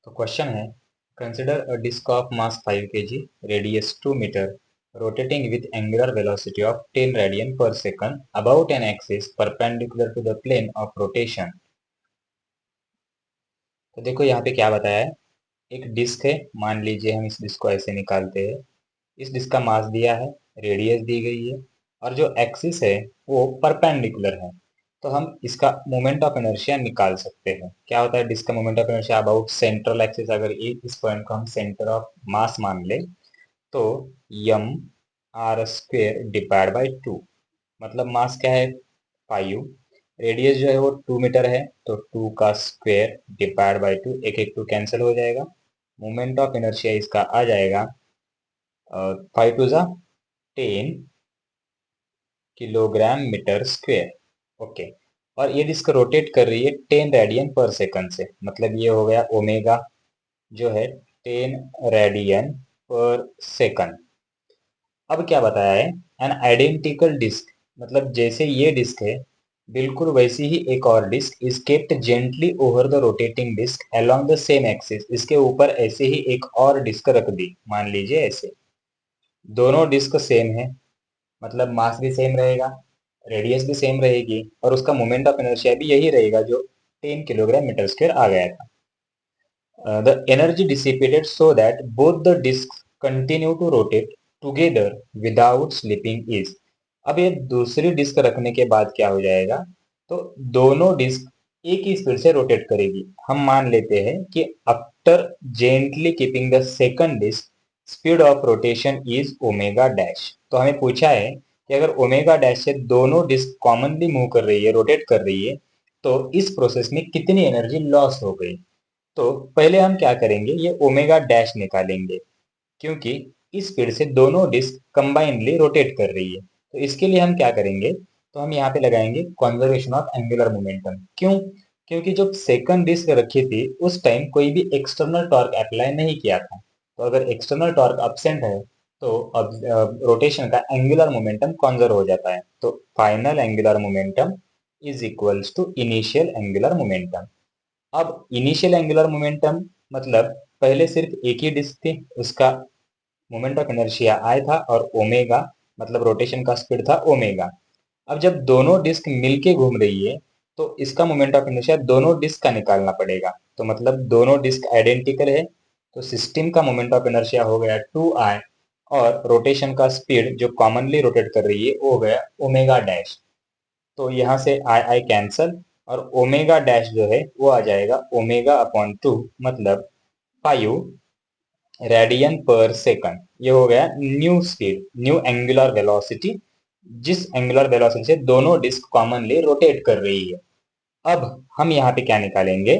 तो क्वेश्चन है, consider a disc of mass 5 kg, radius 2 metre, rotating with angular velocity of 10 radian per second about an axis perpendicular to the plane of rotation। तो देखो यहाँ पे क्या बताया है। एक डिस्क है, मान लीजिए हम इस डिस्क को ऐसे निकालते हैं। इस डिस्क का मास दिया है, रेडियस दी गई है, और जो एक्सिस है वो परपेंडिकुलर है। तो हम इसका मोमेंट ऑफ इनर्शिया निकाल सकते हैं। क्या होता है डिस्क का moment of inertia about central axis. अगर इस पॉइंट को हम सेंटर ऑफ मास मान ले तो M R square divide by 2। मतलब मास क्या है 5, रेडियस जो है वो 2 मीटर है, तो 2 का स्क्वायर डिवाइड बाई 2, एक एक 2 कैंसिल हो जाएगा। मोमेंट ऑफ इनर्शिया इसका आ जाएगा 5 टू जा 10 किलोग्राम मीटर स्क्वायर। ओके, और ये डिस्क रोटेट कर रही है 10 रेडियन पर सेकंड से। मतलब ये हो गया ओमेगा जो है 10 रेडियन पर सेकंड। अब क्या बताया है, एन आइडेंटिकल डिस्क, मतलब जैसे ये डिस्क है बिल्कुल वैसी ही एक और disc is kept gently over the rotating disc along the same axis. इसके ऊपर ऐसे ही एक और डिस्क रख दी, मान लीजिए ऐसे। दोनों डिस्क सेम है, मतलब मास भी सेम रहेगा, रेडियस भी सेम रहेगी, और उसका मोमेंट ऑफ इनर्शिया भी यही रहेगा जो 10 किलोग्राम मीटर स्क्वायर आ गया था। The energy dissipated so that both the disc continue to rotate together without slipping is. अब ये दूसरी डिस्क रखने के बाद क्या हो जाएगा, तो दोनों डिस्क एक ही स्पीड से रोटेट करेगी। हम मान लेते हैं कि after gently keeping the second disc speed of rotation is omega dash. तो हमें पूछा है कि अगर ओमेगा डैश से दोनों डिस्क कॉमनली मूव कर रही है, रोटेट कर रही है, तो इस प्रोसेस में कितनी एनर्जी लॉस हो गई। तो पहले हम क्या करेंगे, ये ओमेगा डैश निकालेंगे, क्योंकि इस स्पीड से दोनों डिस्क कंबाइनली रोटेट कर रही है। तो इसके लिए हम क्या करेंगे, तो हम यहाँ पे लगाएंगे कंजर्वेशन ऑफ एंगुलर मोमेंटम। क्यों? क्योंकि जब सेकंड डिस्क रखी थी उस टाइम कोई भी एक्सटर्नल टॉर्क अप्लाई नहीं किया था। तो अगर एक्सटर्नल टॉर्क अब्सेंट है तो अब रोटेशन का एंगुलर मोमेंटम कॉन्जर्व हो जाता है। तो final angular momentum is equals to initial angular momentum. अब इनिशियल एंगुलर मोमेंटम मतलब पहले सिर्फ एक ही डिस्क थी, उसका मोमेंट ऑफ इनर्शिया आई था, और ओमेगा मतलब रोटेशन का स्पीड था ओमेगा। अब जब दोनों डिस्क मिलके घूम रही है तो इसका मोमेंट ऑफ इनर्शिया दोनों डिस्क का निकालना पड़ेगा। तो मतलब दोनों डिस्क आइडेंटिकल है, तो सिस्टम का मोमेंट ऑफ इनर्शिया हो गया 2i, और रोटेशन का स्पीड जो कॉमनली रोटेट कर रही है वो हो गया ओमेगा डैश। तो यहाँ से आई आई कैंसल, और ओमेगा डैश जो है वो आ जाएगा ओमेगा अपॉन 2, मतलब 5 रेडियन पर सेकंड। ये हो गया new speed, new angular velocity, जिस एंगुलर वेलोसिटी से दोनों डिस्क कॉमनली रोटेट कर रही है। अब हम यहाँ पे क्या निकालेंगे,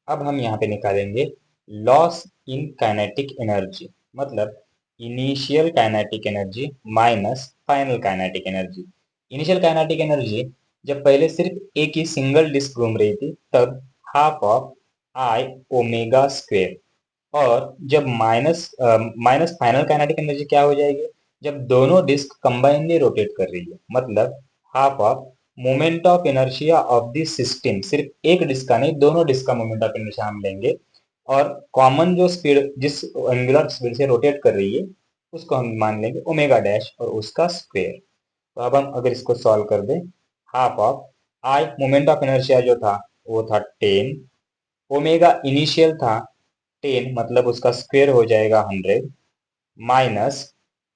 अब हम यहाँ पे निकालेंगे लॉस इन काइनेटिक एनर्जी, मतलब initial kinetic energy minus final kinetic energy. Initial kinetic energy जब पहले सिर्फ एक ही सिंगल डिस्क घूम रही थी तब half of I omega square. और जब minus minus final kinetic energy क्या हो जाएगी, जब दोनों डिस्क कंबाइनली रोटेट कर रही है, मतलब half of moment of inertia of this system. सिर्फ एक डिस्क का नहीं, दोनों डिस्क का मोमेंट ऑफ इनर्शिया हम लेंगे, और कॉमन जो स्पीड जिस एंगुलर स्पीड से रोटेट कर रही है उसको हम मान लेंगे ओमेगा डैश, और उसका स्क्वायर। तो अब हम अगर इसको सॉल्व कर दें, half of I moment of inertia जो था वो था 10, ओमेगा इनिशियल था 10, मतलब उसका स्क्वायर हो जाएगा 100, माइनस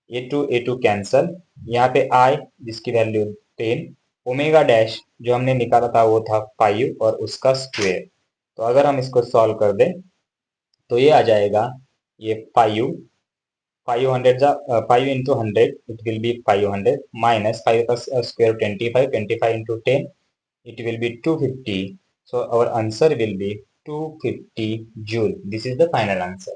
ए टू कैंसल, यहाँ पे आई जिसकी वैल्यू 10, ओमेगा डैश जो हमने निकाला था वो था 5, और उसका स्क्वायर। तो अगर हम इसको सॉल्व कर दें तो ये आ जाएगा, ये 500 5 into 100 it will be 500, minus 5 का square 25, 25 into 10 it will be 250. So our answer will be 250 joule. This is the final answer.